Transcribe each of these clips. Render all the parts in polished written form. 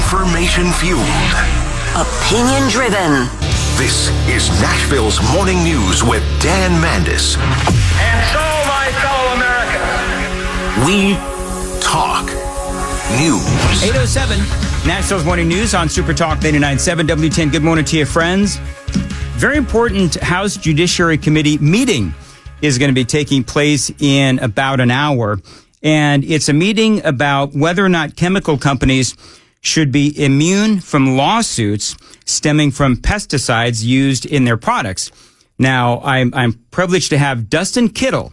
Information-fueled. Opinion-driven. This is Nashville's Morning News with Dan Mandis. And so, my fellow Americans, we talk news. 8:07, Nashville's Morning News on Super Talk 89.7 W10. Good morning to you, friends. Very important House Judiciary Committee meeting is going to be taking place in about an hour. And it's a meeting about whether or not chemical companies should be immune from lawsuits stemming from pesticides used in their products. Now, I'm privileged to have Dustin Kittle,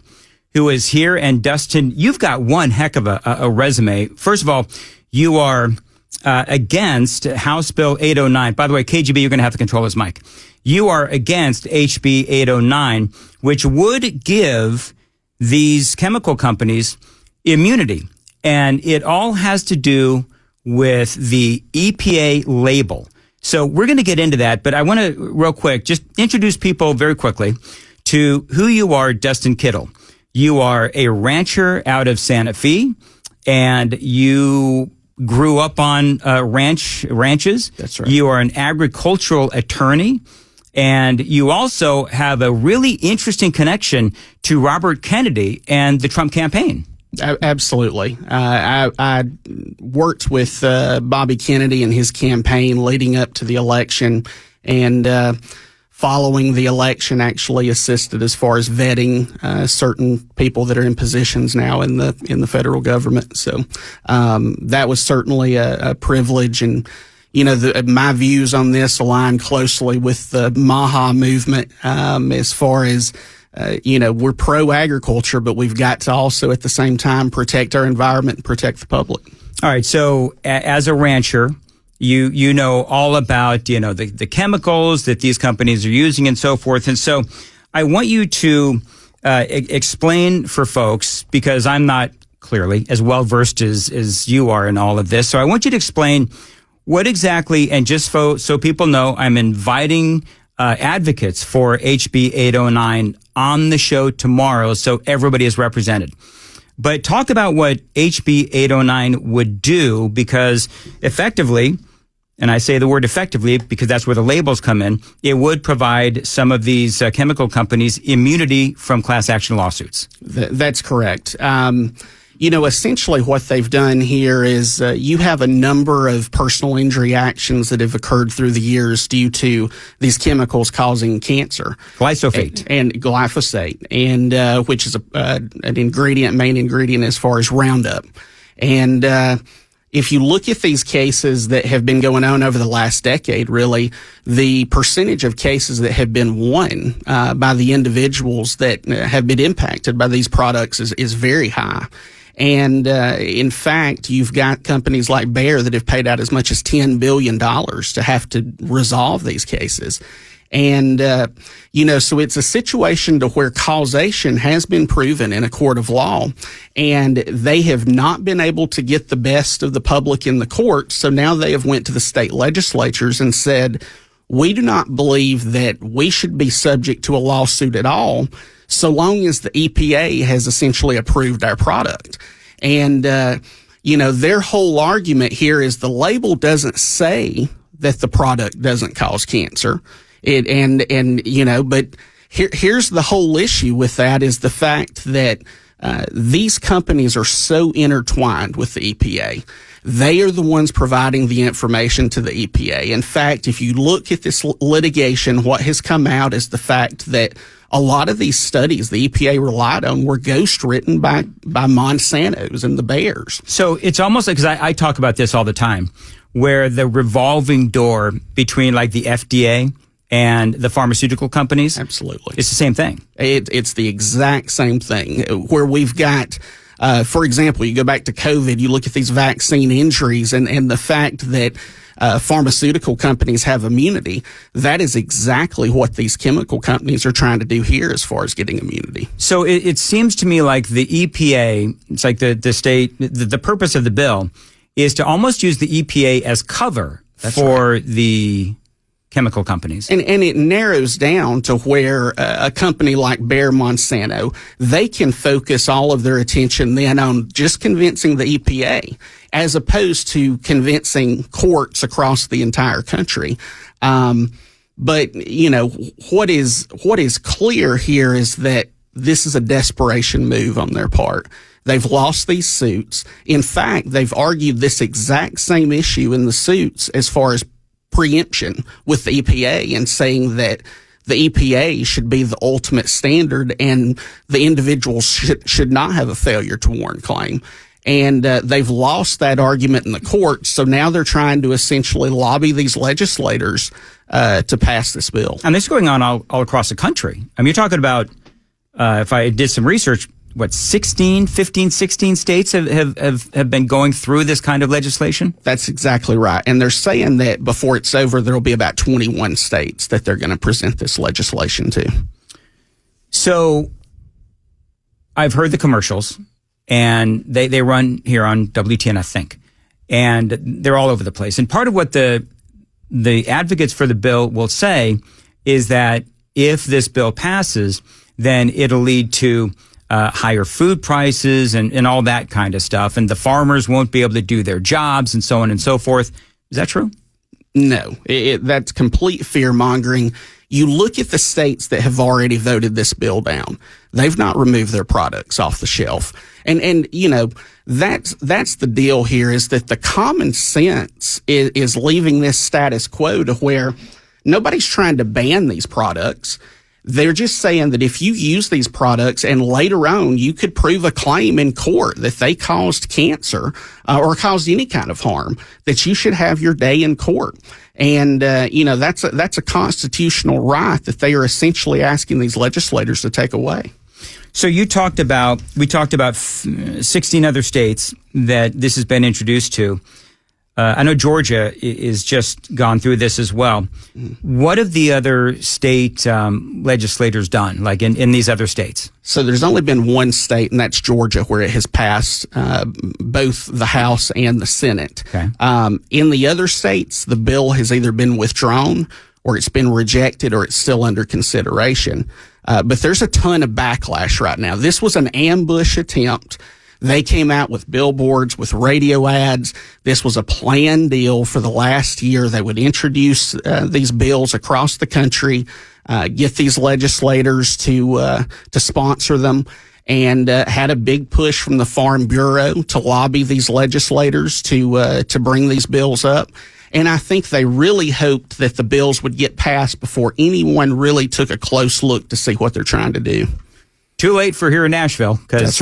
who is here. And Dustin, you've got one heck of a resume. First of all, you are against House Bill 809. By the way, KGB, you're going to have to control his mic. You are against HB 809, which would give these chemical companies immunity. And it all has to do with the EPA label. So we're going to get into that, but I want to, real quick, just introduce people very quickly to who you are, Dustin Kittle. You are a rancher out of Santa Fe, and you grew up on ranches. That's right. You are an agricultural attorney, and you also have a really interesting connection to Robert Kennedy and the Trump campaign. Absolutely. I worked with Bobby Kennedy and his campaign leading up to the election, and following the election actually assisted as far as vetting certain people that are in positions now in the federal government. So that was certainly a privilege, and you know, my views on this align closely with the MAHA movement as far as we're pro-agriculture, but we've got to also at the same time protect our environment and protect the public. All right. So as a rancher, you know all about, the chemicals that these companies are using and so forth. And so I want you to explain for folks, because I'm not clearly as well versed as you are in all of this. So I want you to explain what exactly, and just so people know, I'm inviting advocates for HB 809 on the show tomorrow, so everybody is represented. But talk about what HB 809 would do, because effectively, and I say the word effectively because that's where the labels come in, it would provide some of these chemical companies immunity from class action lawsuits. That's correct. Essentially what they've done here is you have a number of personal injury actions that have occurred through the years due to these chemicals causing cancer. Glyphosate. And glyphosate, and which is an main ingredient as far as Roundup. And if you look at these cases that have been going on over the last decade, really, the percentage of cases that have been won by the individuals that have been impacted by these products is very high. And in fact, you've got companies like Bayer that have paid out as much as $10 billion to have to resolve these cases. And, so it's a situation to where causation has been proven in a court of law, and they have not been able to get the best of the public in the court. So now they have went to the state legislatures and said, we do not believe that we should be subject to a lawsuit at all, so long as the EPA has essentially approved our product. And, their whole argument here is the label doesn't say that the product doesn't cause cancer. But here's the whole issue with that is the fact that these companies are so intertwined with the EPA. They are the ones providing the information to the EPA. In fact, if you look at this litigation, what has come out is the fact that a lot of these studies the EPA relied on were ghostwritten by Monsanto's and the Bayers. So it's almost like, because I talk about this all the time, where the revolving door between like the FDA and the pharmaceutical companies. Absolutely. It's the same thing. It's the exact same thing, where we've got, for example, you go back to COVID, you look at these vaccine injuries and the fact that pharmaceutical companies have immunity. That is exactly what these chemical companies are trying to do here as far as getting immunity. So it seems to me like the EPA, it's like the state, the purpose of the bill is to almost use the EPA as cover for the chemical companies. And it narrows down to where a company like Bayer Monsanto, they can focus all of their attention then on just convincing the EPA as opposed to convincing courts across the entire country. But, you know, what is clear here is that this is a desperation move on their part. They've lost these suits. In fact, they've argued this exact same issue in the suits as far as preemption with the EPA and saying that the EPA should be the ultimate standard and the individuals should not have a failure to warn claim. And they've lost that argument in the courts, so now they're trying to essentially lobby these legislators to pass this bill. And this is going on all across the country. I mean, you're talking about, if I did some research, 15, 16 states have been going through this kind of legislation? That's exactly right. And they're saying that before it's over, there'll be about 21 states that they're going to present this legislation to. So I've heard the commercials, and they run here on WTN, I think, and they're all over the place. And part of what the advocates for the bill will say is that if this bill passes, then it'll lead to higher food prices and all that kind of stuff. And the farmers won't be able to do their jobs and so on and so forth. Is that true? No, that's complete fear mongering. You look at the states that have already voted this bill down. They've not removed their products off the shelf. And you know, that's the deal here, is that the common sense is leaving this status quo to where nobody's trying to ban these products. They're just saying that if you use these products and later on you could prove a claim in court that they caused cancer or caused any kind of harm, that you should have your day in court. And, you know, that's a constitutional right that they are essentially asking these legislators to take away. So we talked about 16 other states that this has been introduced to. I know Georgia is just gone through this as well. What have the other state legislators done, like in these other states? So there's only been one state, and that's Georgia, where it has passed both the House and the Senate. Okay. In the other states, the bill has either been withdrawn or it's been rejected or it's still under consideration. But there's a ton of backlash right now. This was an ambush attempt. They came out with billboards, with radio ads. This was a planned deal for the last year. They would introduce these bills across the country, get these legislators to sponsor them, and had a big push from the Farm Bureau to lobby these legislators to bring these bills up. And I think they really hoped that the bills would get passed before anyone really took a close look to see what they're trying to do. Too late for here in Nashville, because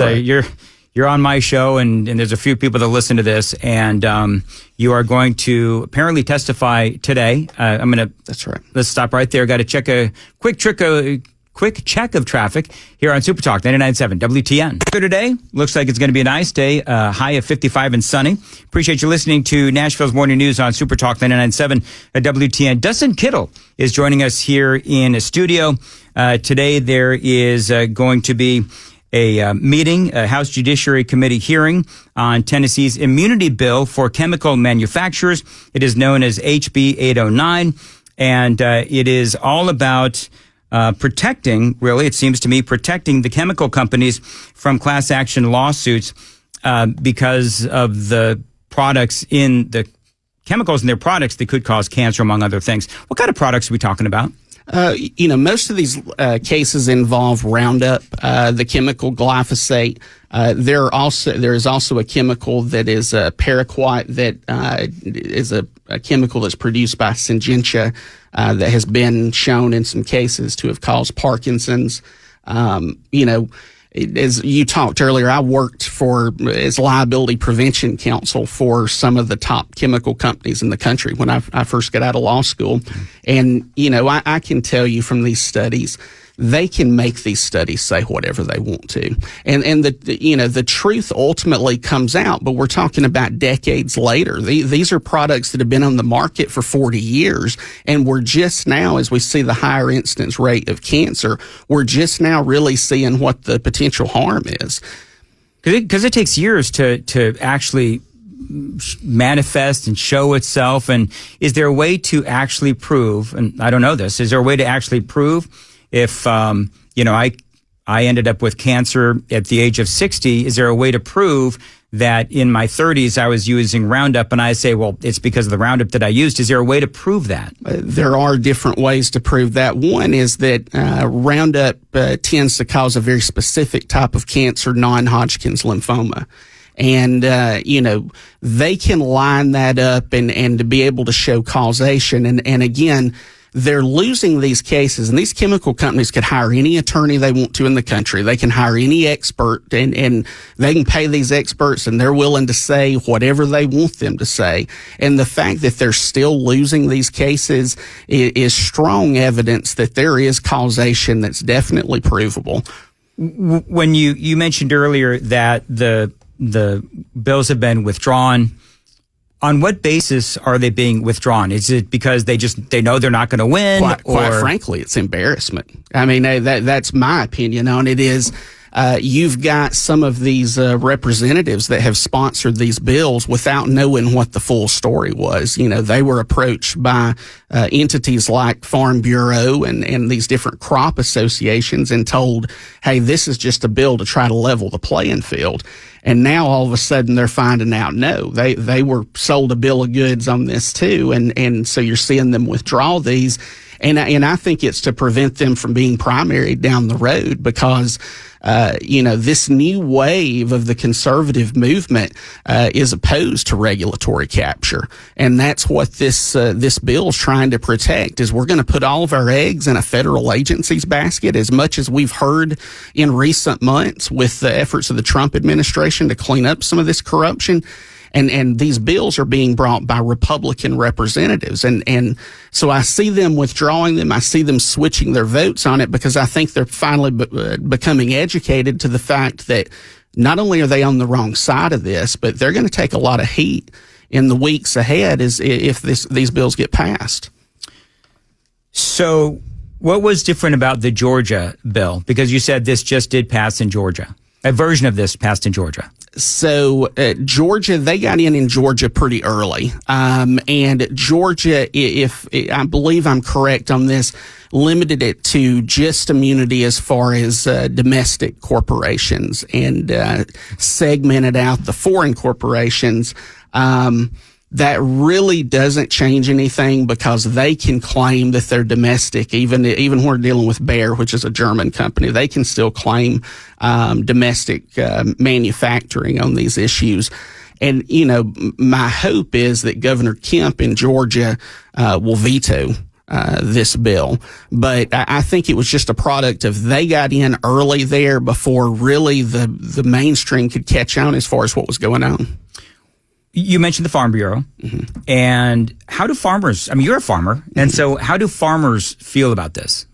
you're on my show, and there's a few people that listen to this, and you are going to apparently testify today. That's right. Let's stop right there. Got to check a quick check of traffic here on Super Talk 99.7 WTN. Today looks like it's going to be a nice day, high of 55 and sunny. Appreciate you listening to Nashville's Morning News on Super Talk 99.7 WTN. Dustin Kittle is joining us here in the studio. Today there is going to be a meeting, a House Judiciary Committee hearing on Tennessee's immunity bill for chemical manufacturers. It is known as HB 809, and it is all about protecting, really, it seems to me, protecting the chemical companies from class action lawsuits because of the products in the chemicals in their products that could cause cancer, among other things. What kind of products are we talking about? Most of these cases involve Roundup, the chemical glyphosate. There is also a chemical that is paraquat that is a chemical that's produced by Syngenta that has been shown in some cases to have caused Parkinson's. As you talked earlier, I worked as liability prevention counsel for some of the top chemical companies in the country when I first got out of law school. And, I can tell you from these studies, they can make these studies say whatever they want to. And the truth ultimately comes out, but we're talking about decades later. These are products that have been on the market for 40 years, and we're just now, as we see the higher incidence rate of cancer, we're just now really seeing what the potential harm is. Because it takes years to actually manifest and show itself? And is there a way to actually prove, and I don't know this, is there a way to actually prove if, I ended up with cancer at the age of 60, is there a way to prove that in my 30s I was using Roundup, and I say, well, it's because of the Roundup that I used? Is there a way to prove that? There are different ways to prove that. One is that Roundup tends to cause a very specific type of cancer, non-Hodgkin's lymphoma. And, they can line that up and to be able to show causation. And again, they're losing these cases, and these chemical companies could hire any attorney they want to in the country. They can hire any expert, and they can pay these experts, and they're willing to say whatever they want them to say. And the fact that they're still losing these cases is strong evidence that there is causation that's definitely provable. When you mentioned earlier that the bills have been withdrawn, on what basis are they being withdrawn? Is it because they know they're not going to win? Quite frankly, it's embarrassment. I mean, that's my opinion on it. Is you've got some of these representatives that have sponsored these bills without knowing what the full story was. They were approached by entities like Farm Bureau and these different crop associations and told, hey, this is just a bill to try to level the playing field. And now all of a sudden they're finding out, no, they were sold a bill of goods on this too. And so you're seeing them withdraw these. And I think it's to prevent them from being primaried down the road because, this new wave of the conservative movement is opposed to regulatory capture. And that's what this bill is trying to protect, is we're going to put all of our eggs in a federal agency's basket, as much as we've heard in recent months with the efforts of the Trump administration to clean up some of this corruption. And these bills are being brought by Republican representatives. And so I see them withdrawing them. I see them switching their votes on it because I think they're finally becoming educated to the fact that not only are they on the wrong side of this, but they're going to take a lot of heat in the weeks ahead if these bills get passed. So what was different about the Georgia bill? Because you said this just did pass in Georgia. A version of this passed in Georgia. So Georgia, they got in Georgia pretty early. And Georgia, if I believe I'm correct on this, limited it to just immunity as far as domestic corporations and segmented out the foreign corporations. That really doesn't change anything because they can claim that they're domestic, even when we're dealing with Bayer, which is a German company. They can still claim domestic manufacturing on these issues. And, my hope is that Governor Kemp in Georgia will veto this bill. But I think it was just a product of they got in early there before really the mainstream could catch on as far as what was going on. You mentioned the Farm Bureau, and how do farmers, you're a farmer, and so how do farmers feel about this?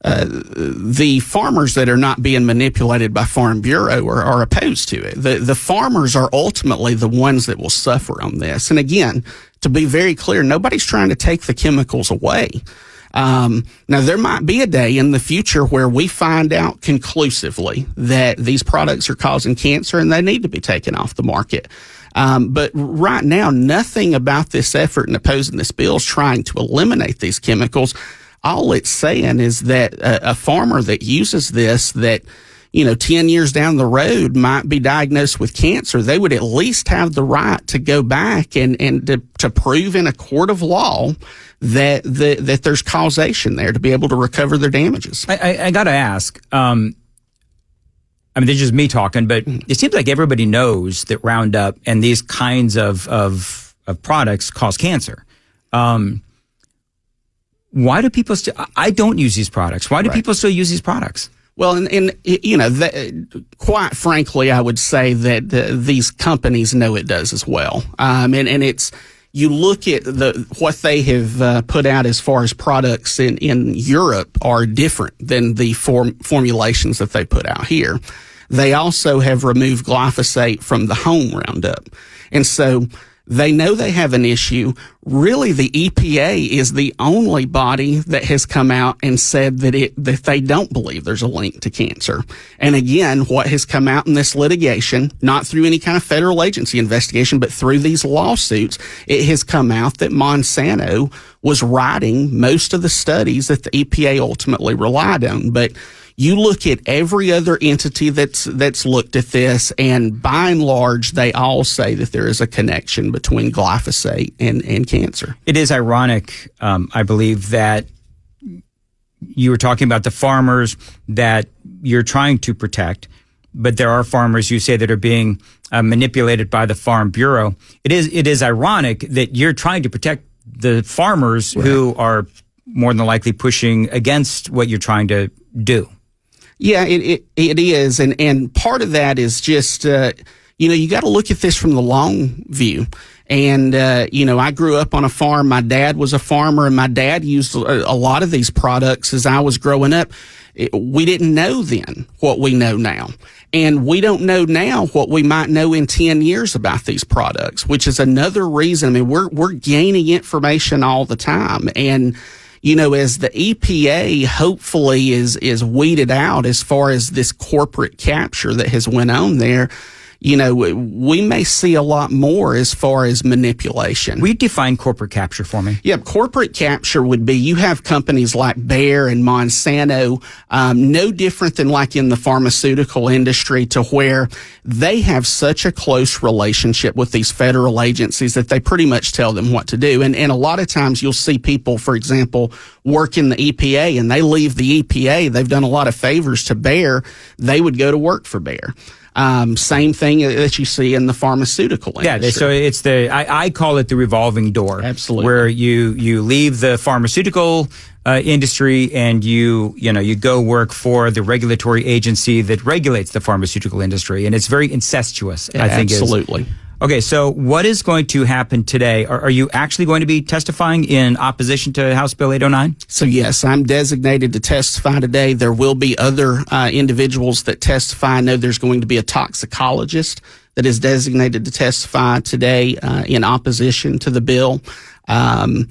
The farmers that are not being manipulated by Farm Bureau are opposed to it. The farmers are ultimately the ones that will suffer on this. And again, to be very clear, nobody's trying to take the chemicals away. Now, there might be a day in the future where we find out conclusively that these products are causing cancer and they need to be taken off the market. But right now, nothing about this effort in opposing this bill is trying to eliminate these chemicals. All it's saying is that a farmer that uses this, that 10 years down the road might be diagnosed with cancer, they would at least have the right to go back and to prove in a court of law that there's causation there to be able to recover their damages. I got to ask. This is just me talking, but it seems like everybody knows that Roundup and these kinds of products cause cancer. Why do people still? I don't use these products. Why do people still use these products? Well, quite frankly, I would say that these companies know it does as well. And it's, you look at what they have put out as far as products in Europe are different than the formulations that they put out here. They also have removed glyphosate from the home Roundup. And so they know they have an issue. really the EPA is the only body that has come out and said that they don't believe there's a link to cancer. And again, what has come out in this litigation, not through any kind of federal agency investigation, but through these lawsuits, it has come out that Monsanto was writing most of the studies that the EPA ultimately relied on. But you look at every other entity that's looked at this, and by and large, they all say that there is a connection between glyphosate and cancer. It is ironic, I believe, that you were talking about the farmers that you're trying to protect, but there are farmers, you say, that are being manipulated by the Farm Bureau. It is ironic that you're trying to protect the farmers who are more than likely pushing against what you're trying to do. Yeah, it is. And part of that is just, you got to look at this from the long view. And, I grew up on a farm. My dad was a farmer, and my dad used a lot of these products as I was growing up. We didn't know then what we know now. And we don't know now what we might know in 10 years about these products, which is another reason. I mean, we're gaining information all the time. And, as the EPA hopefully is weeded out as far as this corporate capture that has went on there, we may see a lot more as far as manipulation. We define corporate capture for me. Yeah, corporate capture would be you have companies like Bayer and Monsanto, no different than like in the pharmaceutical industry, to where they have such a close relationship with these federal agencies that they pretty much tell them what to do. And a lot of times you'll see people, for example, work in the EPA and they leave the EPA. They've done a lot of favors to Bayer. They would go to work for Bayer. Same thing that you see in the pharmaceutical industry. Yeah, so it's I call it the revolving door. Absolutely. Where you leave the pharmaceutical industry and you go work for the regulatory agency that regulates the pharmaceutical industry, and it's very incestuous. Yeah, I think absolutely. Okay, so what is going to happen today? Are you actually going to be testifying in opposition to House Bill 809? So yes, I'm designated to testify today. There will be other individuals that testify. I know there's going to be a toxicologist that is designated to testify today in opposition to the bill. Our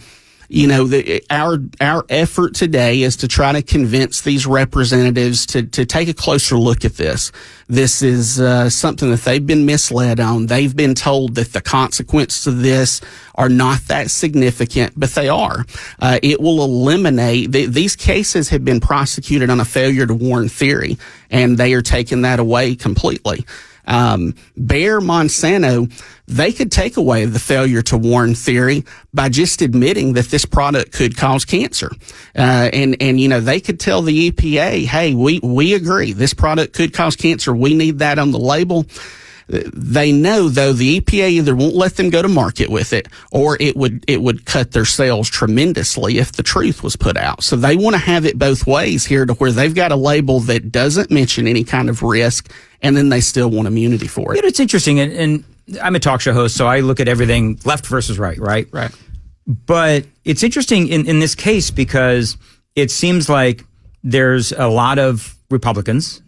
effort today is to try to convince these representatives to take a closer look at this. This is something that they've been misled on. They've been told that the consequences of this are not that significant, but they are. It will eliminate, these cases have been prosecuted on a failure to warn theory, and they are taking that away completely. Bayer, Monsanto, they could take away the failure to warn theory by just admitting that this product could cause cancer. And they could tell the EPA, hey, we agree this product could cause cancer. We need that on the label. They know, though, the EPA either won't let them go to market with it, or it would cut their sales tremendously if the truth was put out. So they want to have it both ways here, to where they've got a label that doesn't mention any kind of risk, and then they still want immunity for it. It's interesting, and I'm a talk show host, so I look at everything left versus right? Right. But it's interesting in this case because it seems like there's a lot of Republicans,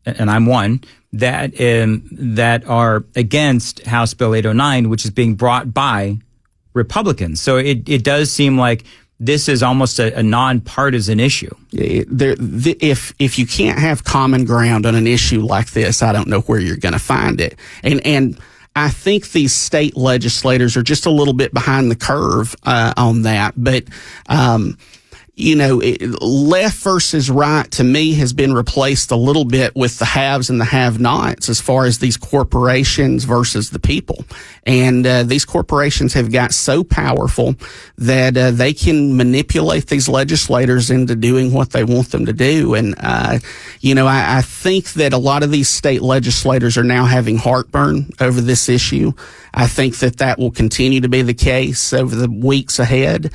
and I'm one, that are against House Bill 809, which is being brought by Republicans. So it does seem like this is almost a nonpartisan issue. If you can't have common ground on an issue like this, I don't know where you're going to find it. And I think these state legislators are just a little bit behind the curve on that. But left versus right, to me, has been replaced a little bit with the haves and the have-nots as far as these corporations versus the people. And these corporations have got so powerful that they can manipulate these legislators into doing what they want them to do. And, I think that a lot of these state legislators are now having heartburn over this issue. I think that will continue to be the case over the weeks ahead.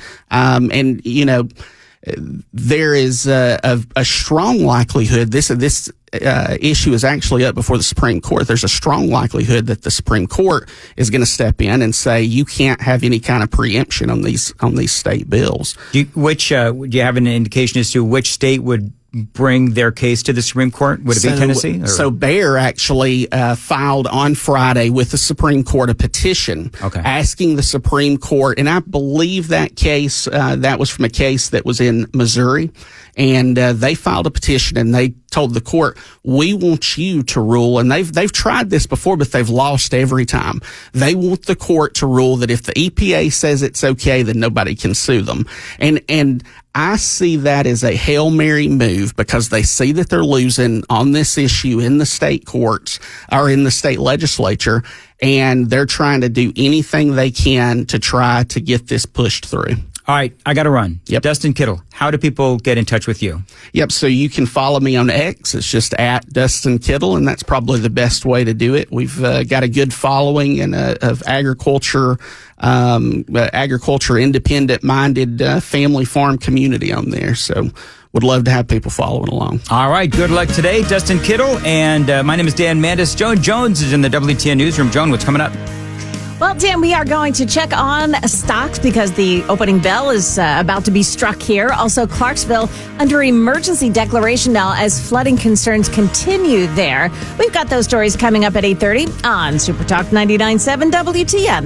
There is a strong likelihood this issue is actually up before the Supreme Court. There's a strong likelihood that the Supreme Court is going to step in and say you can't have any kind of preemption on these state bills. Do you have an indication as to which state would bring their case to the Supreme Court? Would it be Tennessee? Or? So Bayer actually filed on Friday with the Supreme Court a petition asking the Supreme Court, and I believe that case, that was from a case that was in Missouri, and they filed a petition and they told the court, we want you to rule, and they've tried this before, but they've lost every time. They want the court to rule that if the EPA says it's okay, then nobody can sue them. And I see that as a Hail Mary move because they see that they're losing on this issue in the state courts or in the state legislature, and they're trying to do anything they can to try to get this pushed through. All right, I got to run. Yep. Dustin Kittle, how do people get in touch with you? Yep, so you can follow me on X. It's just at Dustin Kittle, and that's probably the best way to do it. We've got a good following and of agriculture independent-minded family farm community on there. So would love to have people following along. All right, good luck today, Dustin Kittle. And my name is Dan Mandis. Joan Jones is in the WTN Newsroom. Joan, what's coming up? Well, Dan, we are going to check on stocks because the opening bell is about to be struck here. Also, Clarksville under emergency declaration now as flooding concerns continue there. We've got those stories coming up at 8:30 on Super Talk 99.7 WTN.